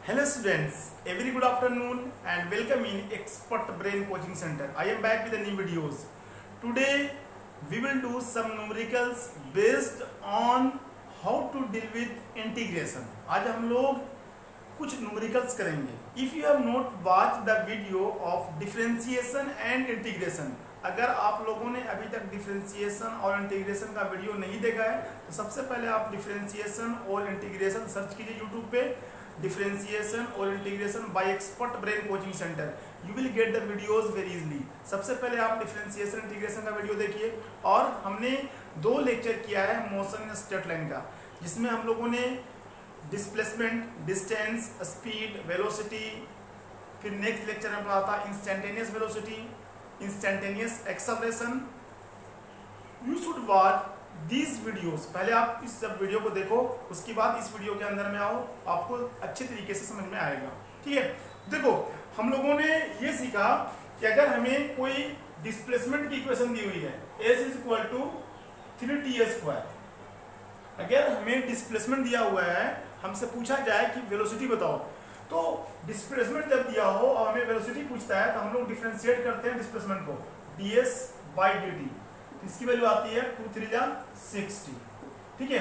Hello students, a very good afternoon and welcome in Expert Brain Coaching Center. I am back with the new videos. Today we will do some numericals based on how to deal with integration. आज हम लोग कुछ numericals करेंगे. If you have not watched the video of differentiation and integration, अगर आप लोगों ने अभी तक डिफरेंशिएशन और इंटीग्रेशन का वीडियो नहीं देखा है तो सबसे पहले आप डिफरेंशिएशन और इंटीग्रेशन सर्च कीजिए यूट्यूब पे, डिफरेंशिएशन और integration by expert brain coaching centre. You will get the videos very easily. सबसे पहले आप डिफरेंशिएशन इंटीग्रेशन का वीडियो देखिए. और हमने 2 लेक्चर किया है मोशन स्ट्रेट लाइन का, जिसमें हम लोगों ने डिस्प्लेसमेंट, डिस्टेंस, स्पीड, वेलोसिटी, फिर नेक्स्ट लेक्चर में पढ़ा था instantaneous velocity, instantaneous acceleration. You should watch these videos. पहले आप इस सब वीडियो को देखो, उसके बाद इस वीडियो के अंदर में आओ, आपको अच्छे तरीके से समझ में आएगा. ठीक है, देखो हम लोगों ने ये सीखा कि अगर हमें कोई डिस्प्लेसमेंट की इक्वेशन दी हुई है s is equal to 3t². अगर हमें डिस्प्लेसमेंट दिया हुआ है, हमसे पूछा जाए कि वेलोसिटी बताओ, तो डिस्प्लेसमेंट जब दिया हो और हमें वेलोसिटी पूछता है तो हम लोग डिफरेंशिएट करते हैं डिस्प्लेसमेंट को ds/dt. इसकी वैल्यू आती है 2 3 जा 60. ठीक है,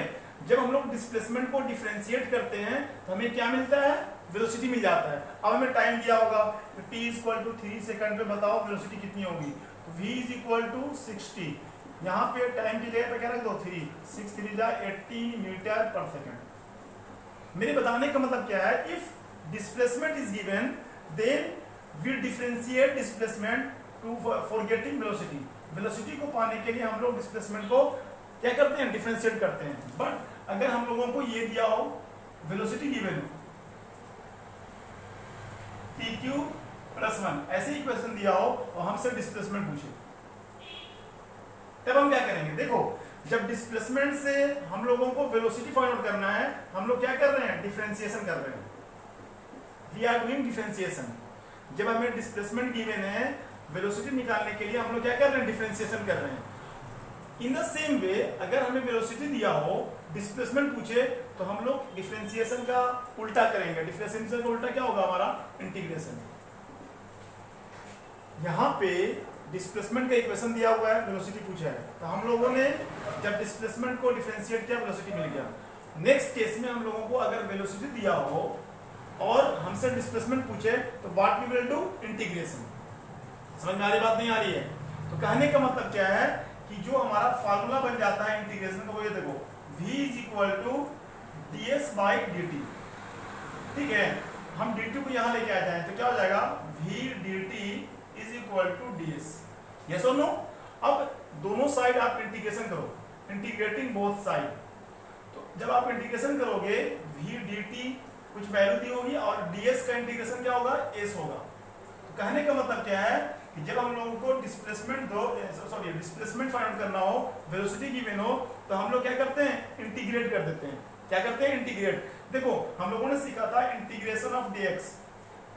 जब हम लोग डिस्प्लेसमेंट को डिफरेंशिएट करते हैं तो हमें क्या मिलता है? वेलोसिटी मिल जाता है. अब हमें टाइम दिया होगा तो t इक्वल टू 3 सेकंड पे बताओ वेलोसिटी कितनी होगी. तो v इज इक्वल टू 60. यहाँ पे टाइम की जगह पे क्या रख दो 3, 6 3 जा 80 मीटर पर सेकंड. मेरे बताने का मतलब क्या है? If displacement is given, then we differentiate displacement to for getting velocity. Velocity को पाने के लिए हम लोग डिस्प्लेसमेंट को क्या करते हैं? डिफरेंशिएट करते हैं. बट अगर हम लोगों को ये दिया हो, वेलोसिटी गिवन हो pq+1, ऐसे ही क्वेश्चन दिया हो और हमसे डिस्प्लेसमेंट पूछे, तब हम क्या करेंगे? देखो, जब डिस्प्लेसमेंट से हम लोगों को वेलोसिटी फाइंड आउट करना है, हम लोग क्या कर रहे हैं? डिफरेंशिएशन कर रहे हैं. We are doing differentiation. जब हमें डिस्प्लेसमेंट गिवन है, वेलोसिटी निकालने के लिए हम लोग क्या कर रहे हैं? डिफरेंशिएशन कर रहे हैं. इन द सेम वे अगर हमें वेलोसिटी दिया हो, डिस्प्लेसमेंट पूछे, तो हम लोग डिफरेंशिएशन का उल्टा करेंगे. डिफरेंशिएशन का उल्टा क्या होगा? हमारा इंटीग्रेशन. यहाँ पे डिस्प्लेसमेंट का इक्वेशन दिया हुआ है, वेलोसिटी पूछा है, तो हम लोगों ने जब डिस्प्लेसमेंट को डिफरेंशिएट किया, वेलोसिटी मिल गया. नेक्स्ट केस में हम लोगों को अगर वेलोसिटी दिया हो और हमसे डिस्प्लेसमेंट पूछे तो what we will do? Integration. समझ में आ रही बात? नहीं आ रही है? तो कहने का मतलब क्या है कि जो हमारा फार्मूला बन जाता है इंटीग्रेशन का, वो ये देखो, v is equal to ds/dt. ठीक है, हम dt को यहां लेके आ जाए तो क्या हो जाएगा? v dt is equal to ds. Yes और नो? अब दोनों साइड आप इंटीग्रेशन करो, इंटीग्रेटिंग बोथ साइड. तो जब आप इंटीग्रेशन करोगे, v dt कुछ वैल्यू दी होगी और ds का इंटीग्रेशन क्या होगा? s होगा. तो कहने का मतलब क्या है कि जब हम लोगों को डिस्प्लेसमेंट फाइंड करना हो, वेलोसिटी गिवन हो, तो हम लोग क्या करते हैं? इंटीग्रेट कर देते हैं. क्या करते हैं? इंटीग्रेट. देखो, हम लोगों ने सीखा था integration of dx.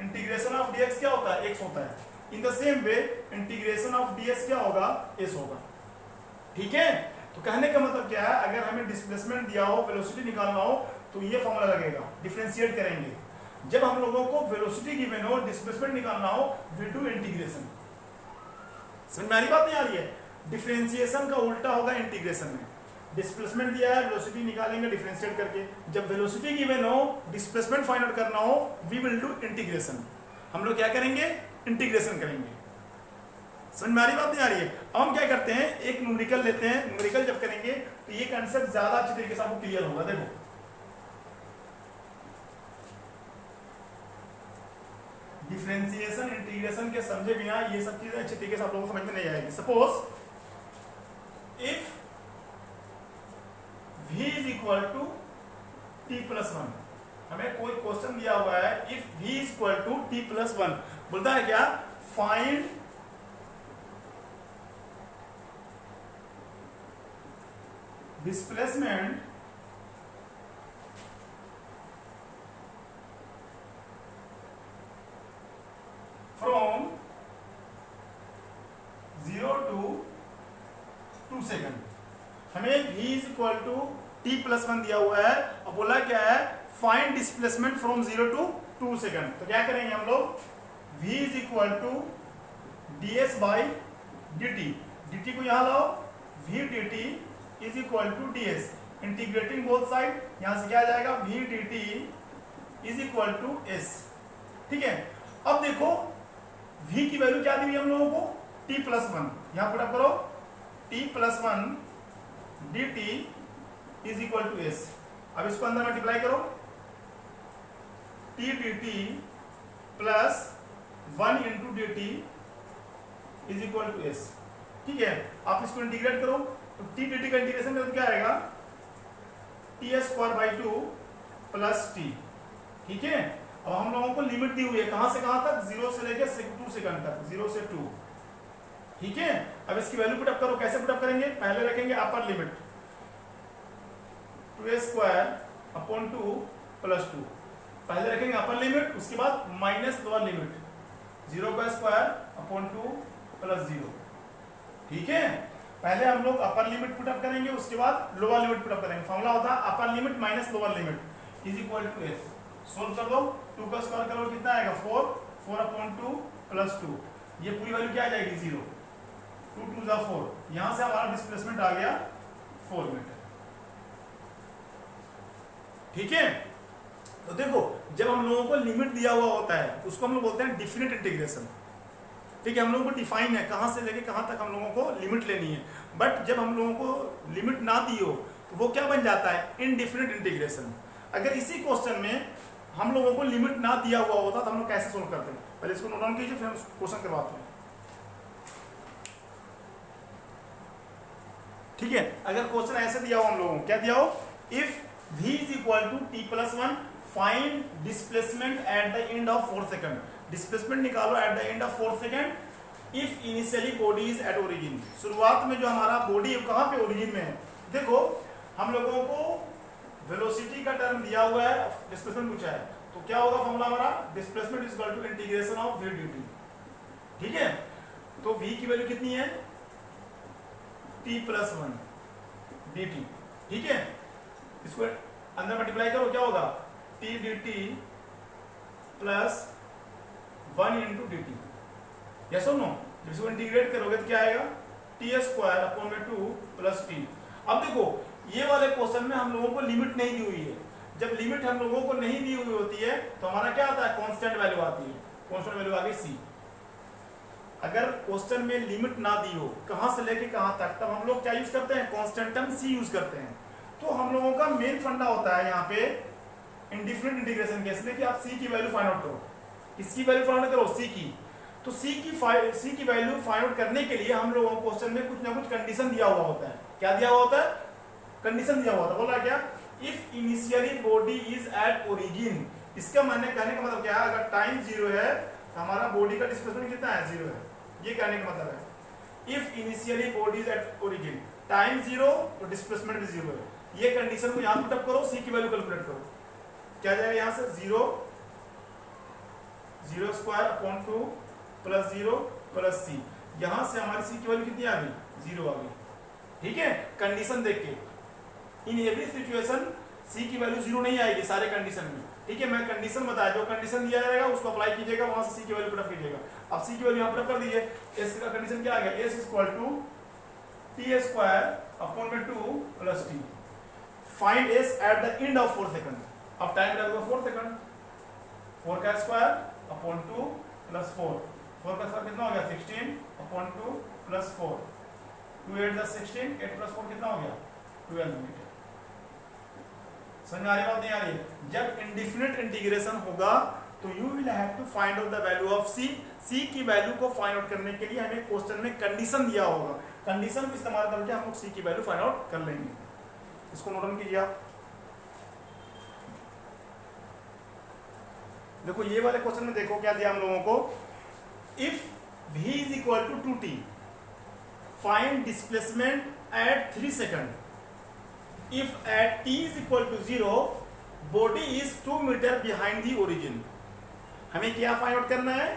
Integration of dx क्या होता है? x होता है. In the same way integration of ds क्या होगा? s होगा. ठीक है, तो कहने का मतलब क्या है? अगर हमें डिस्प्लेसमेंट दिया हो, वेलोसिटी निकालना हो, तो ये फॉर्मूला लगेगा. डिफरेंशिएट करेंगे. जब हम लोगों को वेलोसिटी गिवन हो, डिस्प्लेसमेंट निकालना हो, वी डू इंटीग्रेशन. समझ में आ रही बात? नहीं आ रही है? डिफरेंशिएशन का उल्टा होगा इंटीग्रेशन में. डिस्प्लेसमेंट दिया है, वेलोसिटी निकालेंगे डिफरेंशिएट करके. जब वेलोसिटी गिवन हो, डिस्प्लेसमेंट फाइंड आउट करना हो, वी विल डू इंटीग्रेशन. हम लोग क्या करेंगे? इंटीग्रेशन करेंगे. समझ में आ रही बात? नहीं आ रही है? अब हम क्या करते हैं? एक न्यूमेरिकल लेते हैं. न्यूमेरिकल जब करेंगे तो ये कंसेप्ट ज्यादा अच्छी तरीके से आपको क्लियर होगा. देखो, डिफरेंशिएशन इंटीग्रेशन के समझे बिना ये सब चीजें अच्छी तरीके से आप लोगों को समझ में नहीं आएगी. Suppose if v is equal to t+1, हमें कोई क्वेश्चन दिया हुआ है. If v is equal to t+1, बोलता है क्या? Find displacement from 0 to 2 second. हमें v is equal to t+1 दिया हुआ है और बोला क्या है? Find displacement from 0 to 2 second. तो क्या करेंगे हम लोग, v is equal to D S by D T, D T को यहाँ लाओ, v D T is equal to D S, integrating both side, यहाँ से क्या आ जाएगा v D T is equal to S. ठीक है, अब देखो v की वैल्यू क्या दी हुई हम लोगों को, t प्लस वन, यहाँ पुट अप करो, t plus one D T is equal to S. अब इसको अंदर मल्टीप्लाई करो, t D T plus one into D T is equal to S. ठीक है, आप इसको इंटीग्रेट करो, तो t dt का इंटीग्रेशन करो तो क्या आएगा, T square by two plus T. ठीक है, अब हम लोगों को लिमिट दी हुई है कहां से कहां तक, 0 से लेकर 2 सेकंड तक, 0 से 2। ठीक है, अब इसकी वैल्यू पुटअप करो, कैसे पुटअप करेंगे, पहले रखेंगे upper limit 2a square upon 2 plus 2, पहले रखेंगे अपर लिमिट, उसके बाद माइनस लोअर लिमिट 0 का स्क्वायर अपॉन 2 प्लस 0। ठीक है, पहले हम लोग अपर लिमिट पुटअप करेंगे, उसके बाद लोअर लिमिट पुटअप करेंगे। फॉर्मूला होता है upper limit minus lower limit is equal to S. Solve कर दो, 2 का स्क्वायर करो कितना आएगा 4, 4 अपॉन 2 प्लस 2, ये पूरी वैल्यू क्या आ जाएगी 0, 2 2 जा 4, यहां से हमारा डिस्प्लेसमेंट आ गया 4 मीटर। ठीक है, तो देखो जब हम लोगों को लिमिट दिया हुआ होता है उसको हम लोग बोलते हैं डिफिनिट इंटीग्रेशन। ठीक है, हम लोगों को डिफाइन है कहां से लेके कहां तक हम लोगों को लिमिट लेनी है, बट जब हम लोगों को लिमिट ना दी हो तो वो क्या बन जाता है, इनडिफिनिट इंटीग्रेशन। अगर इसी क्वेश्चन में हम लोगों को लिमिट ना दिया हुआ होता तो हम लोग कैसे सोल्व करते हैं, पहले इसको नोट डाउन कीजिए फिर हम क्वेश्चन करवाते हैं। ठीक है, अगर क्वेश्चन ऐसे दिया हो हम लोगों को, क्या दिया हो, if v is equal to t plus one, find displacement at the end of 4 second, displacement निकालो at the end of 4 second if initially body is at origin, शुरुआत में जो हमारा बॉडी है कहां पे, ओरिजिन में है। देखो हम लोगों को वेलोसिटी का टर्म दिया हुआ है, डिस्प्लेसमेंट पूछा है, तो क्या होगा फॉर्मूला हमारा, displacement is equal to integration of v dt। ठीक है, तो v की वैल्यू कितनी है, t plus one D T. ठीक है, इसको अंदर मल्टीप्लाई करो, क्या होगा, t D T plus 1 into D T. Yes और नो, जब इसको इंटीग्रेट करोगे तो क्या आएगा, टी स्क्वायर अपॉन में 2 प्लस टी। अब देखो ये वाले क्वेश्चन में हम लोगों को लिमिट नहीं दी हुई है, जब लिमिट हम लोगों को नहीं दी हुई होती है तो हमारा क्या आता है, कांस्टेंट वैल्यू आती है, कांस्टेंट वैल्यू आ गई सी। अगर क्वेश्चन में लिमिट ना दी हो कहां से लेके कहां तक, तब हम लोग क्या यूज करते हैं, कांस्टेंट टर्म सी यूज करते हैं। तो हम लोगों का मेन फंडा होता है यहाँ पे इंडिफिनिट इंटीग्रेशन केस में कि आप सी की वैल्यू फाइंड आउट करो, किसकी वैल्यू फाइंड आउट करो, सी की। तो सी की वैल्यू फाइंड आउट करने के लिए हम लोगों को क्वेश्चन में कुछ ना कुछ कंडीशन दिया हुआ होता है। क्या दिया हुआ होता है, कंडीशन दिया हुआ होता है, बोला क्या, if initially body is at origin. इसका कहने का मतलब क्या है, अगर टाइम 0 है तो हमारा बॉडी का डिस्प्लेसमेंट कितना है, 0 है, ये कहने का मतलब है। If initially body is at origin, time 0 तो डिस्प्लेसमेंट भी 0 है। ये कंडीशन को यहां पुट अप करो, सी की वैल्यू कैलकुलेट करो, क्या जाएगा यहां से 0 0 स्क्वायर अपॉन 2 प्लस 0 प्लस सी, यहां से हमारी सी की वैल्यू कितनी आ गई, 0 आ गई। ठीक है, कंडीशन देख के इन एवरी सिचुएशन सी की वैल्यू 0 नहीं आएगी सारे कंडीशन में। ठीक है, मैं कंडीशन बताया, जो कंडीशन दिया जाएगा उसको अप्लाई कीजिएगा, वहां से सी की वैल्यू पुट अप कीजिएगा। अब सी की वैल्यू यहां पुट अप कर दीजिए, एस का कंडीशन क्या आ गया, S equal to T square upon में 2 plus T. Find S at the end of 4 second. अब टाइम लगेगा 4 सेकंड, 4 का स्क्वायर अपॉन 2 प्लस 4, 4 का स्क्वायर कितना हो गया 16 अपॉन 2 प्लस 4, 2 8 जा 16, 8 प्लस 4 कितना हो गया 12 मीटर। समझ में आ रही बात नहीं आ रही है? जब इंडिफिनिट इंटीग्रेशन होगा तो you will have to find out the value of C. C की वैल्यू को फाइंड आउट करने के लिए हमें क्वेश्चन में कंडीशन दिया होगा, कंडीशन को इस्तेमाल करके हम लोग सी की वैल्यू फाइंड आउट कर लेंगे। इसको नोट डाउन कीजिए आप। देखो ये वाले क्वेश्चन में देखो क्या दिया हम लोगों को, if v is equal to 2t, find displacement at 3 second. If at t is equal to 0, body is 2 meter behind the origin. हमें क्या फाइंड आउट करना है,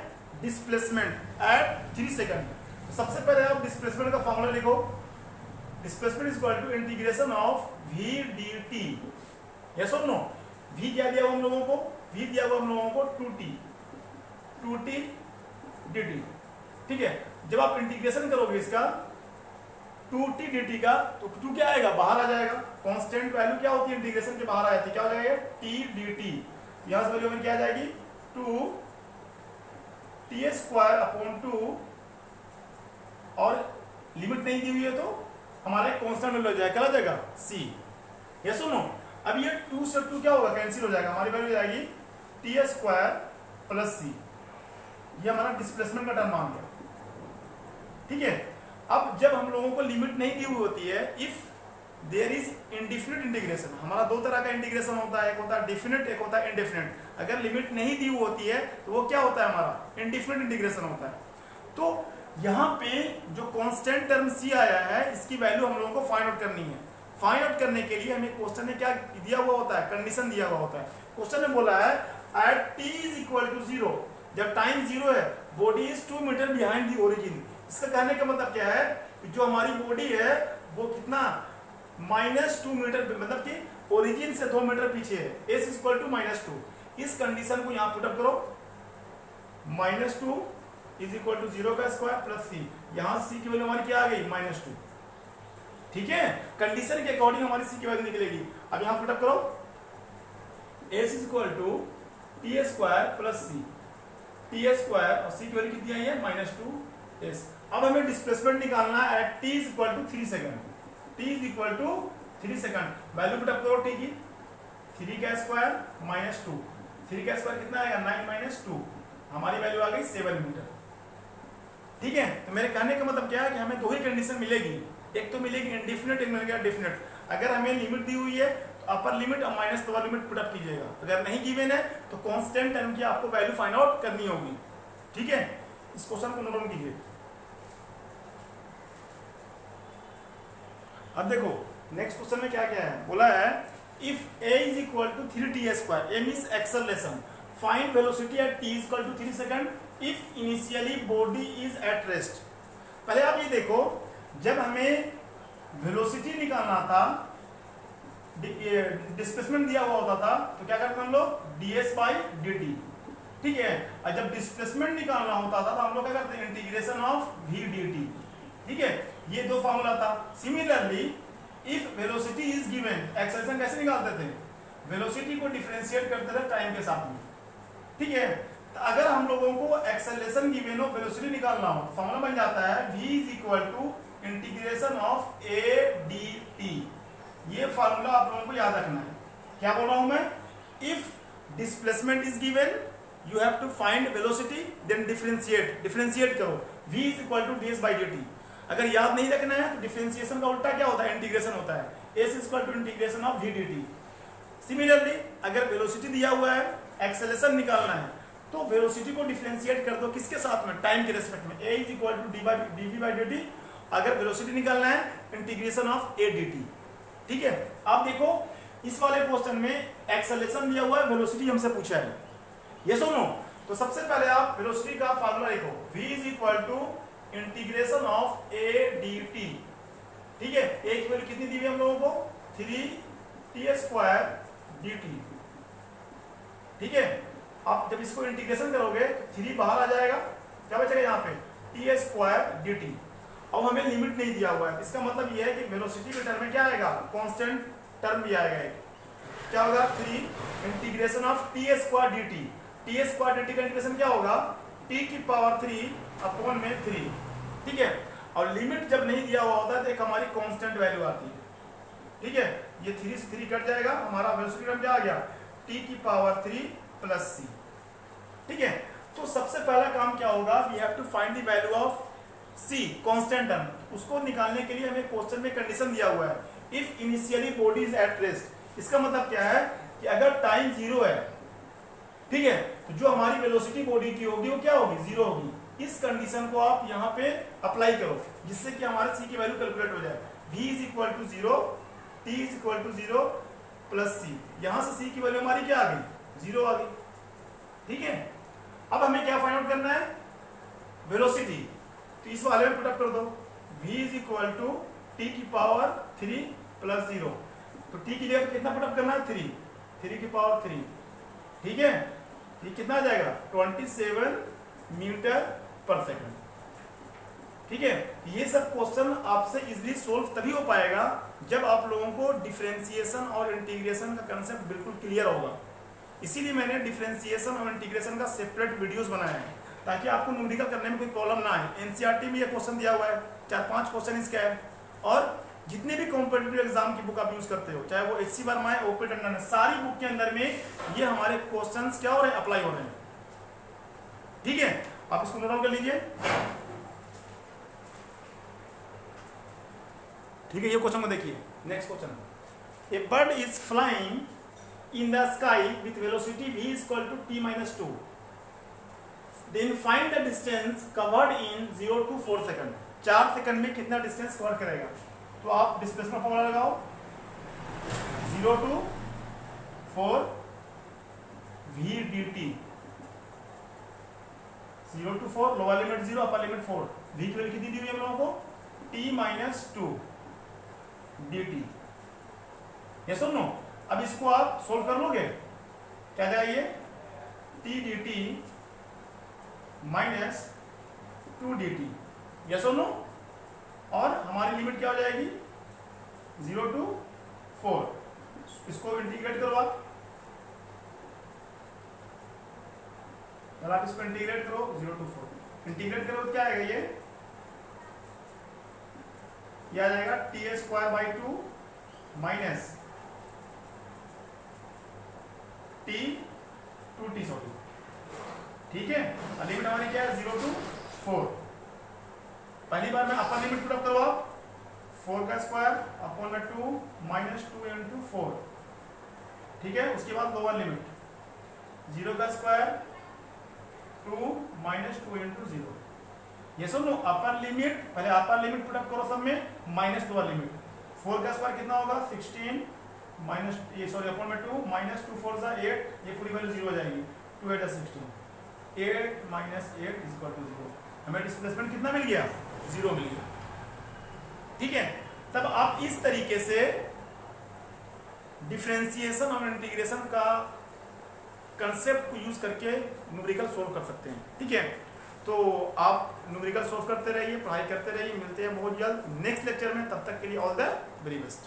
डिस्प्लेसमेंट एट 3 सेकंड। सबसे पहले आप डिस्प्लेसमेंट का फॉर्मूला लिखो, displacement is equal to integration of v dt। Yes और नो, v क्या दिया हम लोगों को v दिया हुआ हम लोगों को 2t dt, ठीक है। जब आप इंटीग्रेशन करोगे इसका 2t dt का, तो 2 क्या आएगा, बाहर आ जाएगा। कांस्टेंट वैल्यू क्या होती है इंटीग्रेशन के बाहर आ जाती है, क्या हो जाएगा t dt, यहां से वैल्यू में क्या आ जाएगी 2t² 2, और लिमिट नहीं दी हुई है तो हमारा एक कांस्टेंट वैल्यू हो जाएगा, क्या हो जाएगा c। ये सुनो, अब ये 2 से 2 क्या होगा, कैंसिल हो जाएगा, हमारी वैल्यू हो जाएगी t² + c। ये हमारा डिस्प्लेसमेंट का टर्म मान गया, ठीक है। अब जब हम लोगों को लिमिट नहीं दी हुई होती है, if there is indefinite integration, हमारा दो तरह का इंटीग्रेशन होता है, एक होता है डिफिनिट, एक होता है इनडेफिनिट। अगर लिमिट नहीं दी हुई होती है तो वो क्या होता है, हमारा इंडिफिनिट इंटीग्रेशन होता है। तो यहाँ पे जो कांस्टेंट टर्म c आया है, इसकी वैल्यू हम लोगों को फाइंड आउट करनी है। फाइंड आउट करने के लिए हमें क्वेश्चन में क्या दिया हुआ होता है, कंडीशन दिया हुआ होता है। क्वेश्चन में बोला है एट t = 0, जब टाइम 0 है, body is 2 meter behind the origin. इसका कहने का मतलब क्या है कि जो हमारी बॉडी है वो कितना -2 मीटर, मतलब कि ओरिजिन से 2 मीटर पीछे है, s = -2। इस कंडीशन को यहाँ पुटअप करो, -2 = 0 का स्क्वायर प्लस c, यहाँ c की वैल्यू हमारी क्या आ गई -2, ठीक है। कंडीशन के अकॉर्डिंग हमारी c की वैल्यू निकलेगी। अब यहाँ पुटअप करो, s = t² + c, t² और c की वैल्यू कितनी आई है -2s। अब हमें डिस्प्लेसमेंट निकालना है at t = 3 second, t = 3 second, value put up करो t की, 3 का स्क्वायर -2, 3 का स्क्वायर कितना आएगा 9 - 2, हमारी वैल्यू आ गई 7 मीटर, ठीक है। तो मेरे कहने का मतलब क्या है कि हमें दो ही कंडीशन मिलेगी, एक तो मिलेगी इंडेफिनिट, एक मिलेगा डेफिनिट। अगर हमें लिमिट दी हुई है तो अपर लिमिट और माइनस लोअर लिमिट पुटअप कीजिएगा, अगर नहीं गिवन है तो कांस्टेंट टर्म की आपको वैल्यू फाइंड आउट करनी होगी, ठीक है। इस क्वेश्चन को नोट डाउन कीजिए। अब देखो नेक्स्ट क्वेश्चन में क्या क्या है, बोला है if a = 3t², a means acceleration, find velocity at t = 3 second if initially body is at rest. पहले आप ये देखो, जब हमें वेलोसिटी निकालना था, डिस्प्लेसमेंट दिया हुआ होता था, तो क्या करते हम लोग ds/dt, ठीक है। और जब डिस्प्लेसमेंट निकालना होता था तो हम लोग क्या करते हैं इंटीग्रेशन ऑफ v dt, ठीक है। ये दो फॉर्मूला था। Similarly if velocity is given, acceleration कैसे निकालते थे, वेलोसिटी को डिफरेंशिएट करते थे टाइम के साथ में, ठीक है। तो अगर हम लोगों को एक्सेलरेशन गिवन हो, वेलोसिटी निकालना हो, फॉर्मूला बन जाता है v = integration of a dt। ये फॉर्मूला आप लोगों को याद रखना है। क्या बोल रहा हूं मैं, if displacement is given you have to find velocity, then differentiate करो, v = ds/dt। अगर याद नहीं रखना है तो डिफरेंशिएशन का उल्टा क्या होता है, इंटीग्रेशन होता है, s = integration of v dt। Similarly अगर वेलोसिटी दिया हुआ है, एक्सेलरेशन निकालना है, तो वेलोसिटी को डिफरेंशिएट कर दो किसके साथ में, टाइम के रेस्पेक्ट में, a = dv/dt। अगर वेलोसिटी निकालना है, इंटीग्रेशन ऑफ a dt, ठीक है। आप देखो इस वाले क्वेश्चन में एक्सेलरेशन दिया हुआ है, वेलोसिटी हमसे पूछा है, ये सुनो। तो सबसे पहले आप वेलोसिटी का फार्मूला लिखो, v = integration of a dt, ठीक है। a की वैल्यू कितनी दी हुई हम लोगों को 3t² dt, ठीक है। आप जब इसको इंटीग्रेशन करोगे 3 बाहर आ जाएगा, क्या बचेगा यहाँ पे t² dt। अब हमें लिमिट नहीं दिया हुआ है, इसका मतलब यह है कि वेलोसिटी के टर्म में क्या आएगा, कांस्टेंट टर्म भी आएगा एक, क्या होगा 3 integration of t² dt। t² dt का इंटीग्रेशन क्या होगा t⁻3/3, ठीक है। और लिमिट जब नहीं दिया हुआ होता है तो एक हमारी कांस्टेंट वैल्यू आती है, ठीक है। ये 3 से 3 कट जाएगा, हमारा वेलोसिटी टर्म क्या आ गया t⁻3 + c, ठीक है। तो सबसे पहला काम क्या होगा, we have to find the value of c, constant term. उसको निकालने के लिए हमें क्वेश्चन में कंडीशन दिया हुआ है, if initially body is at rest. इसका मतलब क्या है कि अगर टाइम 0 है, ठीक है, तो जो हमारी वेलोसिटी बॉडी की होगी वो क्या होगी 0 होगी। इस कंडीशन को आप यहाँ पे अप्लाई करो, जिससे कि हमारे c की वैल्यू कैलकुलेट हो जाए, v = 0, t = 0 + c। यहाँ से c की वैल्यू हमारी क्या आ गई 0 आ गई, ठीक है। अब हमें क्या फाइंड आउट करना है, वेलोसिटी। तो इस वाले में पुटअप कर दो, v = t⁻3 + 0। तो t की जगह कितना पुटअप करना है 3 की पावर 3, ठीक है, ये कितना आ जाएगा 27 मीटर पर सेकंड। ठीक है, ये सब क्वेश्चन आपसे इजीली सोल्व तभी हो पाएगा जब आप लोगों को डिफरेंशिएशन और इंटीग्रेशन का कंसेप्ट बिल्कुल क्लियर होगा। इसीलिए मैंने डिफरेंशिएशन और इंटीग्रेशन का सेपरेट वीडियोस बनाया है ताकि आपको न्यूमेरिकल करने में कोई प्रॉब्लम ना आए। एनसीईआरटी में ये क्वेश्चन दिया हुआ है, 4-5 क्वेश्चन इसका है, और जितने भी कॉम्पिटिटिव एग्जाम की बुक आप यूज करते हो, चाहे वो HC वर्मा है, ओपी टंडन है, सारी बुक के अंदर में ये हमारे क्वेश्चंस क्या हो रहे हैं, अप्लाई हो रहे हैं। ठीक है, आप इसको नोट डाउन कर लीजिए। ठीक है, ये क्वेश्चन को देखिए। Next question, a bird is flying in the sky with velocity v equal to t-2, then find the distance covered in 0 to 4 second. 4 second में कितना डिस्टेंस कवर करेगा? तो आप डिस्प्लेसमेंट फॉर्मूला लगाओ, 0 to 4 v dt, 0 to 4, lower limit 0, upper limit 4, v की value कितनी दी हुई है हम लोगों को, t-2 dt। ये सुन लो, अब इसको आप सोल्व कर लोगे, क्या जाएगा, t dt -2 dt। ये सुन लो, और हमारी लिमिट क्या हो जाएगी 0 to 4। इसको इंटीग्रेट करो आप, आप इसको इंटीग्रेट करो 0 to 4, इंटीग्रेट करो तो क्या आएगा, ये आ जाएगा t²/2 माइनस t 2t। ठीक है, लिमिट हमारी क्या है 0 to 4। पहली बार में अपर लिमिट पुट अप करो आप, 4²/2 -2 × 4। ठीक है, उसके बाद लोअर लिमिट 0² 2 -2 × 0। ये सुन लो, अपर लिमिट, पहले अपर लिमिट पुट अप करो सब में, माइनस लोअर लिमिट, 4² कितना होगा 16 माइनस अपॉन में 2 -2 4 8, ये पूरी वैल्यू 0 हो जाएगी, 2 8 16, 8 - 8 = 0। हमें डिस्प्लेसमेंट कितना मिल गया, 0 मिल गया। ठीक है, तब आप इस तरीके से डिफरेंशिएशन और इंटीग्रेशन का कंसेप्ट को यूज करके न्यूमेरिकल सोल्व कर सकते हैं। ठीक है, तो आप न्यूमेरिकल सोल्व करते रहिए, पढ़ाई करते रहिए, मिलते हैं बहुत जल्द नेक्स्ट लेक्चर में। तब तक के लिए ऑल द वेरी बेस्ट।